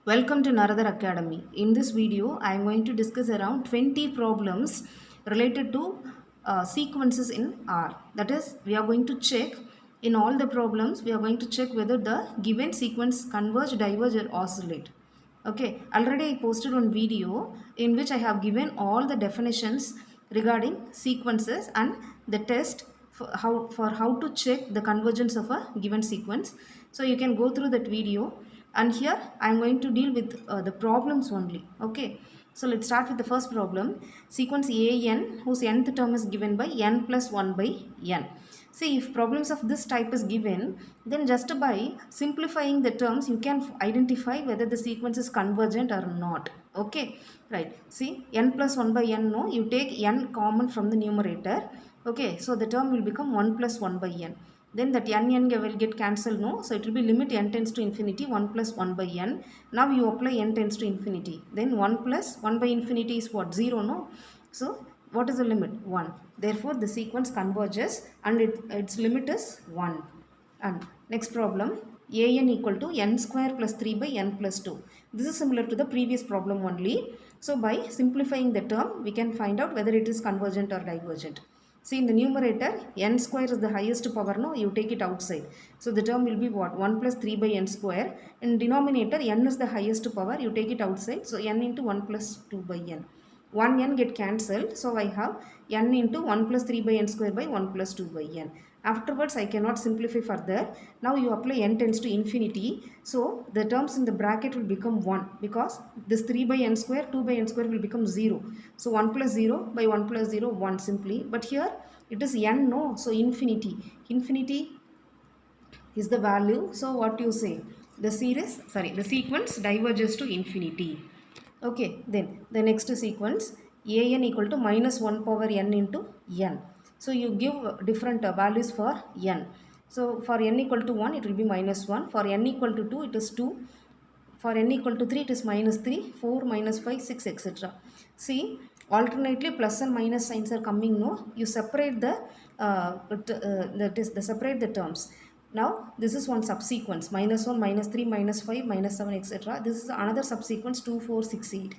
Welcome to Naradar Academy. In this video, I am going to discuss around 20 problems related to sequences in R. That is, we are going to check in all the problems, we are going to check whether the given sequence converge, diverge or oscillate. Okay, already I posted one video in which I have given all the definitions regarding sequences and the test for how to check the convergence of a given sequence. So you can go through that video, and here I am going to deal with the problems only. Okay, so let's start with the first problem. Sequence AN whose nth term is given by n plus 1 by n. See, if problems of this type is given, then just by simplifying the terms, you can identify whether the sequence is convergent or not. Okay, right. See, n plus 1 by n, no, you take n common from the numerator. Okay, so the term will become 1 plus 1 by n. Then that n will get cancelled, no, so it will be limit n tends to infinity 1 plus 1 by n. Now you apply n tends to infinity, then 1 plus 1 by infinity is what, 0, no. So what is the limit? 1. Therefore the sequence converges and its limit is 1. And next problem, an equal to n square plus 3 by n plus 2. This is similar to the previous problem only. So by simplifying the term, we can find out whether it is convergent or divergent. See, in the numerator, n square is the highest power, no, you take it outside. So the term will be what? 1 plus 3 by n square. In denominator, n is the highest power, you take it outside. So n into 1 plus 2 by n. 1 n get cancelled, so I have n into 1 plus 3 by n square by 1 plus 2 by n. Afterwards I cannot simplify further. Now you apply n tends to infinity, so the terms in the bracket will become 1 because this 3 by n square, 2 by n square will become 0. So 1 plus 0 by 1 plus 0, 1 simply. But here it is n, no, so infinity. Infinity is the value, so what you say? The sequence diverges to infinity. Okay, then the next sequence an equal to minus 1 power n into n. So you give different values for n. So for n equal to 1 it will be minus 1, for n equal to 2 it is 2, for n equal to 3 it is minus 3, 4, minus 5, 6, etc. See, alternately plus and minus signs are coming, no, you separate separate the terms. Now this is one subsequence, minus 1, minus 3, minus 5, minus 7, etc. This is another subsequence 2, 4, 6, 8.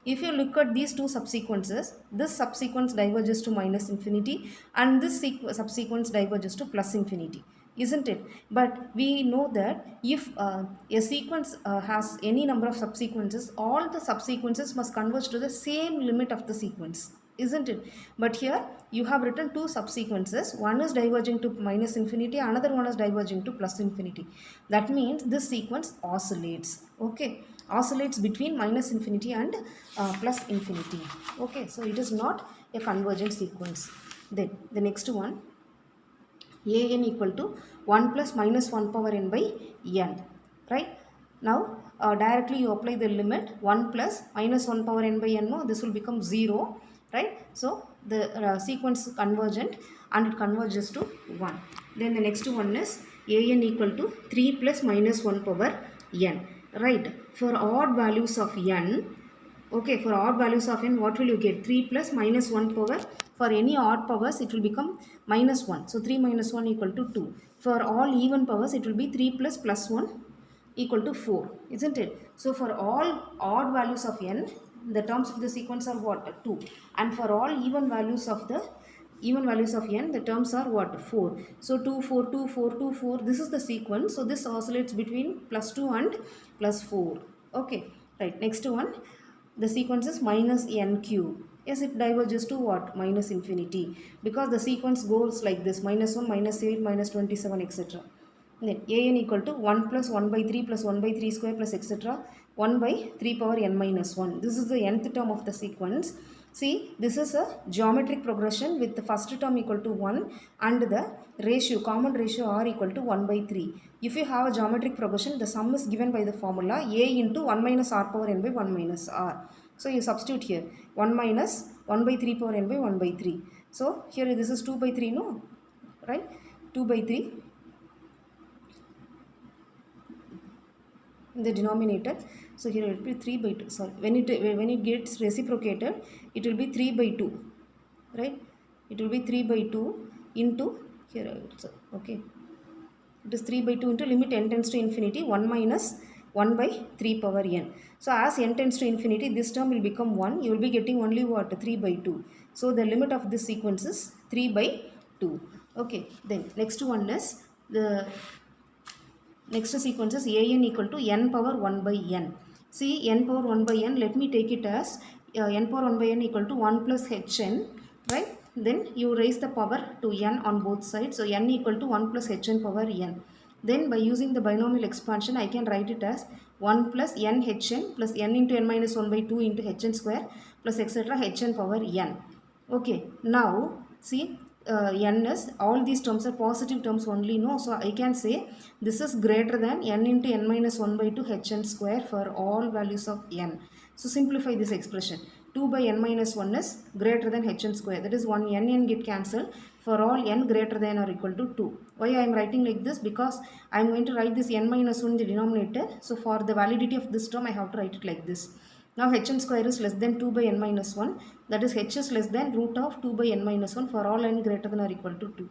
If you look at these two subsequences, this subsequence diverges to minus infinity and this subsequence diverges to plus infinity, isn't it? But we know that if a sequence has any number of subsequences, all the subsequences must converge to the same limit of the sequence, isn't it? But here you have written two subsequences, one is diverging to minus infinity, another one is diverging to plus infinity. That means this sequence oscillates. Okay, oscillates between minus infinity and plus infinity. Okay, so it is not a convergent sequence. Then the next one, an equal to 1 plus minus 1 power n by n, right? Now directly you apply the limit 1 plus minus 1 power n by n, no, this will become 0, right? So the sequence convergent and it converges to 1. Then the next one is an equal to 3 plus minus 1 power n, right? For odd values of n, okay, for odd values of n, what will you get? 3 plus minus 1 power. For any odd powers, it will become minus 1. So 3 minus 1 equal to 2. For all even powers, it will be 3 plus 1 equal to 4, isn't it? So for all odd values of n, the terms of the sequence are what? 2. And for all even values of n, the terms are what? 4. So 2, 4, 2, 4, 2, 4. This is the sequence. So this oscillates between plus 2 and plus 4. Okay, right. Next one, the sequence is minus n cube. Yes, it diverges to what? Minus infinity. Because the sequence goes like this, minus 1, minus 8, minus 27, etc. Then an equal to 1 plus 1 by 3 plus 1 by 3 square plus etc. 1 by 3 power n minus 1. This is the nth term of the sequence. See, this is a geometric progression with the first term equal to 1 and the ratio, common ratio r equal to 1 by 3. If you have a geometric progression, the sum is given by the formula a into 1 minus r power n by 1 minus r. So you substitute here 1 minus 1 by 3 power n by 1 by 3. So here this is 2 by 3, no? Right? 2 by 3 in the denominator. So here it will be 3 by 2. Sorry, when it gets reciprocated, it will be 3 by 2, right? It will be 3 by 2 into here. Okay, it is 3 by 2 into limit n tends to infinity 1 minus 1 by 3 power n. So as n tends to infinity, this term will become 1. You will be getting only what? 3 by 2. So the limit of this sequence is 3 by 2. Okay, then next one is the next sequence is an equal to n power 1 by n. See, n power 1 by n, let me take it as n power 1 by n equal to 1 plus hn, right? Then you raise the power to n on both sides. So n equal to 1 plus hn power n. Then by using the binomial expansion, I can write it as 1 plus n hn plus n into n minus 1 by 2 into hn square plus etc. hn power n. Okay, now see, n is, all these terms are positive terms only, no? So I can say this is greater than n into n minus 1 by 2 hn square for all values of n. So simplify this expression. 2 by n minus 1 is greater than hn square. That is 1 n get cancelled for all n greater than or equal to 2. Why I am writing like this? Because I am going to write this n minus 1 in the denominator. So for the validity of this term, I have to write it like this. Now hn square is less than 2 by n minus 1. That is h is less than root of 2 by n minus 1 for all n greater than or equal to 2.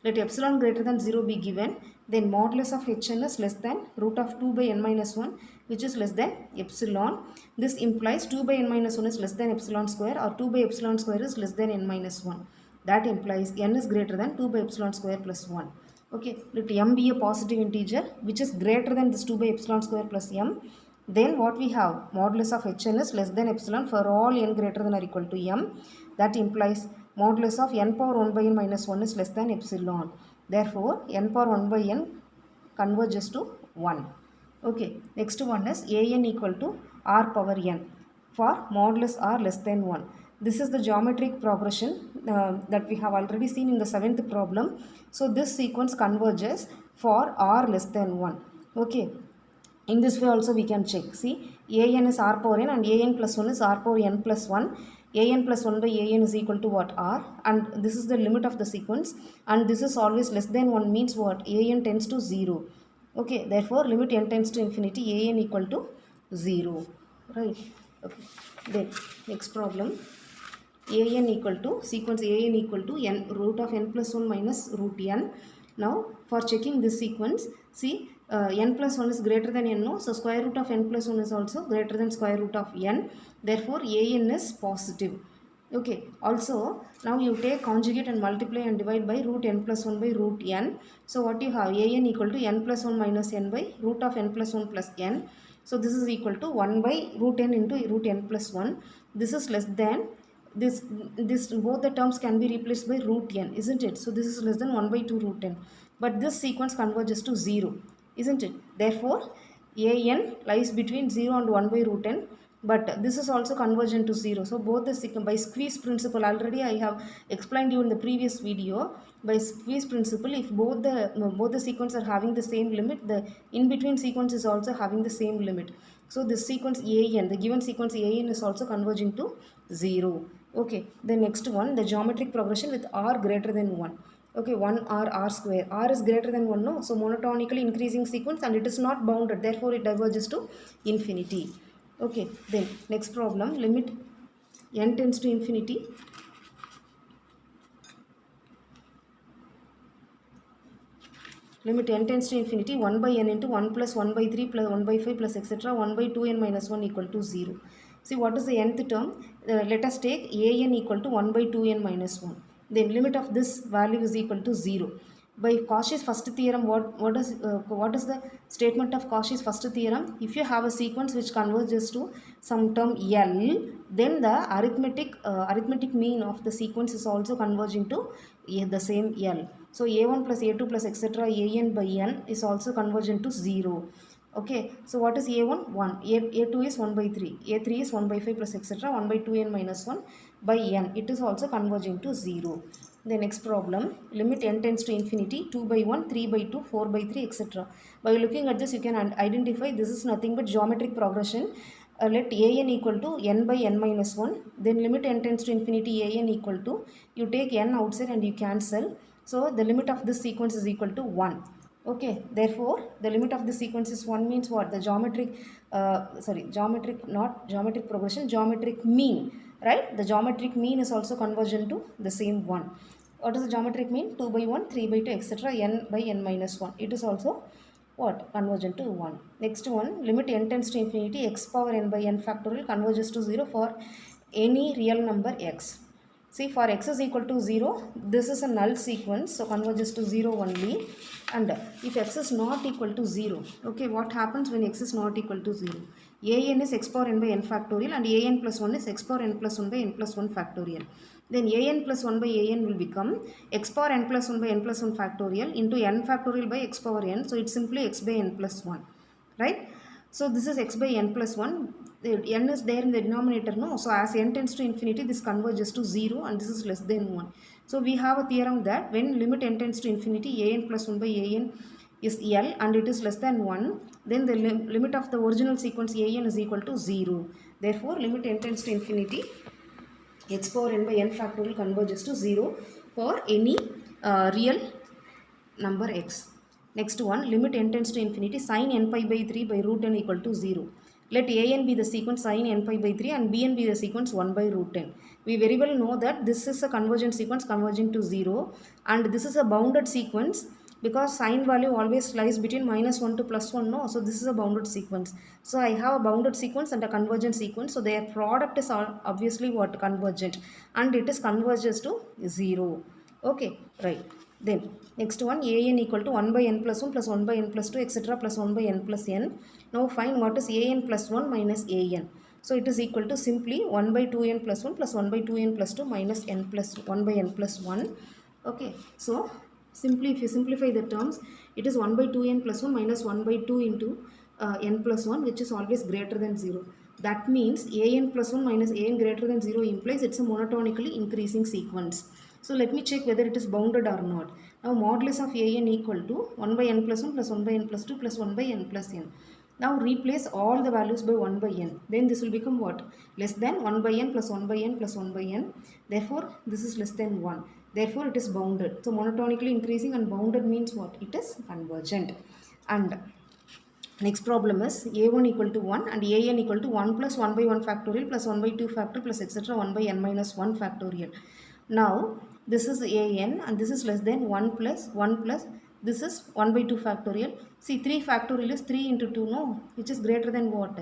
Let epsilon greater than 0 be given. Then modulus of hn is less than root of 2 by n minus 1, which is less than epsilon. This implies 2 by n minus 1 is less than epsilon square, or 2 by epsilon square is less than n minus 1. That implies n is greater than 2 by epsilon square plus 1. Okay, let m be a positive integer which is greater than this 2 by epsilon square plus m. Then what we have? Modulus of hn is less than epsilon for all n greater than or equal to m. That implies modulus of n power 1 by n minus 1 is less than epsilon. Therefore, n power 1 by n converges to 1. Okay, next one is an equal to r power n for modulus r less than 1. This is the geometric progression that we have already seen in the 7th problem. So this sequence converges for r less than 1. Okay. In this way also we can check. See, an is r power n and an plus 1 is r power n plus 1. An plus 1 by an is equal to what? R. And this is the limit of the sequence. And this is always less than 1 means what? An tends to 0. Okay, therefore limit n tends to infinity, an equal to 0. Right. Okay. Then next problem. An equal to, sequence an equal to n root of n plus 1 minus root n. Now for checking this sequence, see, n plus 1 is greater than n, no? So square root of n plus 1 is also greater than square root of n. Therefore an is positive. Okay, also now you take conjugate and multiply and divide by root n plus 1 by root n. So what you have? An equal to n plus 1 minus n by root of n plus 1 plus n. So this is equal to 1 by root n into root n plus 1. This is less than this both the terms can be replaced by root n, isn't it? So this is less than 1 by 2 root n. But this sequence converges to 0, isn't it? Therefore an lies between 0 and 1 by root n, but this is also convergent to 0. So both the by squeeze principle, already I have explained you in the previous video. By squeeze principle, if both the sequence are having the same limit, the in between sequence is also having the same limit. So this sequence an, the given sequence an is also converging to 0. Okay, the next one, the geometric progression with r greater than 1. Okay, 1 r square. R is greater than 1, no? So monotonically increasing sequence and it is not bounded. Therefore, it diverges to infinity. Okay, then next problem, limit n tends to infinity. Limit n tends to infinity, 1 by n into 1 plus 1 by 3 plus 1 by 5 plus etc. 1 by 2n minus 1 equal to 0. See, what is the nth term? Let us take an equal to 1 by 2n minus 1. Then limit of this value is equal to 0. By Cauchy's first theorem, what is the statement of Cauchy's first theorem? If you have a sequence which converges to some term L, then the arithmetic mean of the sequence is also converging to the same L. So a1 plus a2 plus etc. an by n is also convergent to 0. Okay, so what is a1? 1. A2 is 1 by 3. A3 is 1 by 5 plus etc. 1 by 2n minus 1 by n. It is also converging to 0. The next problem, limit n tends to infinity, 2 by 1, 3 by 2, 4 by 3, etc. By looking at this, you can identify this is nothing but geometric progression. Let an equal to n by n minus 1. Then limit n tends to infinity, an equal to, you take n outside and you cancel. So the limit of this sequence is equal to 1. Okay, therefore the limit of this sequence is 1 means what? The geometric progression, geometric mean, right? The geometric mean is also convergent to the same 1. What is the geometric mean? 2 by 1, 3 by 2, etc. n by n minus 1. It is also what? Convergent to 1. Next one, limit n tends to infinity x power n by n factorial converges to 0 for any real number x. See, for x is equal to 0, this is a null sequence, so converges to 0 only. And if x is not equal to 0, okay, what happens when x is not equal to 0? An is x power n by n factorial and an plus 1 is x power n plus 1 by n plus 1 factorial. Then an plus 1 by an will become x power n plus 1 by n plus 1 factorial into n factorial by x power n. So it's simply x by n plus 1, right? So this is x by n plus 1. The n is there in the denominator, no? So as n tends to infinity, this converges to 0 and this is less than 1. So we have a theorem that when limit n tends to infinity, an plus 1 by an is L and it is less than 1, then the limit of the original sequence an is equal to 0. Therefore, limit n tends to infinity, x power n by n factorial converges to 0 for any real number x. Next one, limit n tends to infinity, sin n pi by 3 by root n equal to 0. Let an be the sequence sin n pi by 3 and bn be the sequence 1 by root 10. We very well know that this is a convergent sequence converging to 0 and this is a bounded sequence because sine value always lies between minus 1 to plus 1, no? So this is a bounded sequence. So I have a bounded sequence and a convergent sequence. So their product is obviously what? Convergent, and it is converges to 0. Okay, right. Then next one, an equal to 1 by n plus 1 plus 1 by n plus 2 etc. plus 1 by n plus n. Now find what is an plus 1 minus an. So it is equal to simply 1 by 2n plus 1 plus 1 by 2n plus 2 minus n plus 1 by n plus 1. Okay, so simply if you simplify the terms, it is 1 by 2n plus 1 minus 1 by 2 into n plus 1, which is always greater than 0. That means an plus 1 minus an greater than 0 implies it's a monotonically increasing sequence. So let me check whether it is bounded or not. Now modulus of an equal to 1 by n plus 1 plus 1 by n plus 2 plus 1 by n plus n. Now replace all the values by 1 by n. Then this will become what? Less than 1 by n plus 1 by n plus 1 by n. Therefore this is less than 1. Therefore it is bounded. So monotonically increasing and bounded means what? It is convergent. And next problem is a1 equal to 1 and an equal to 1 plus 1 by 1 factorial plus 1 by 2 factorial plus etc. 1 by n minus 1 factorial. Now this is an and this is less than 1 plus 1 plus this is 1 by 2 factorial. See, 3 factorial is 3 into 2, no? Which is greater than what?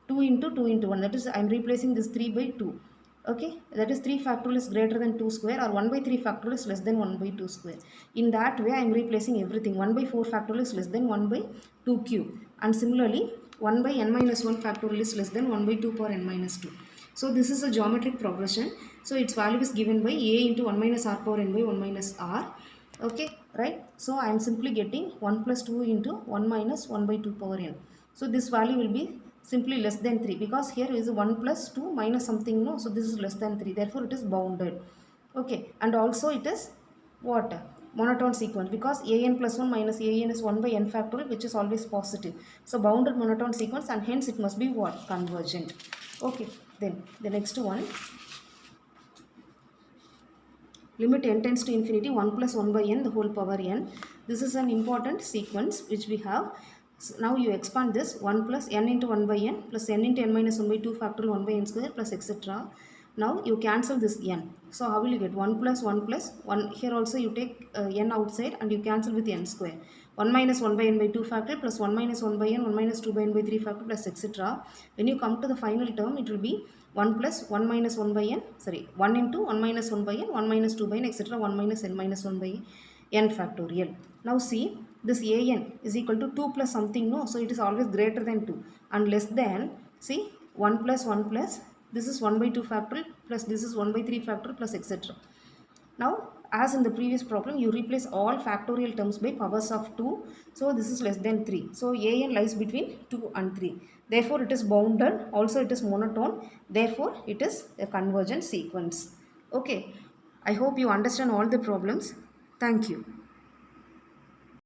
2 into 2 into 1. That is, I am replacing this 3 by 2. Okay, that is 3 factorial is greater than 2 square or 1 by 3 factorial is less than 1 by 2 square. In that way, I am replacing everything. 1 by 4 factorial is less than 1 by 2 cube. And similarly, 1 by n minus 1 factorial is less than 1 by 2 power n minus 2. So this is a geometric progression. So its value is given by a into 1 minus r power n by 1 minus r. Okay, right? So I am simply getting 1 plus 2 into 1 minus 1 by 2 power n. So this value will be simply less than 3 because here is 1 plus 2 minus something, no? So this is less than 3. Therefore it is bounded. Okay, and also it is what? Monotone sequence because an plus 1 minus an is 1 by n factorial, which is always positive. So bounded monotone sequence and hence it must be what? Convergent. Okay, then the next one, limit n tends to infinity 1 plus 1 by n the whole power n. This is an important sequence which we have. So now you expand this 1 plus n into 1 by n plus n into n minus 1 by 2 factorial 1 by n square plus etc. Now you cancel this n. So how will you get 1 plus 1 plus 1? Here also you take n outside and you cancel with n square. 1 minus 1 by n by 2 factorial plus 1 minus 1 by n, 1 minus 2 by n by 3 factorial plus etc. When you come to the final term, it will be 1 plus 1 minus 1 by n, 1 into 1 minus 1 by n, 1 minus 2 by n, etc. 1 minus n minus 1 by n factorial. Now see, this an is equal to 2 plus something, no? So it is always greater than 2 and less than, see, 1 plus 1 plus, this is 1 by 2 factorial plus this is 1 by 3 factorial plus etc. Now, as in the previous problem, you replace all factorial terms by powers of 2. So this is less than 3. So an lies between 2 and 3. Therefore, it is bounded. Also, it is monotone. Therefore, it is a convergent sequence. Okay. I hope you understand all the problems. Thank you.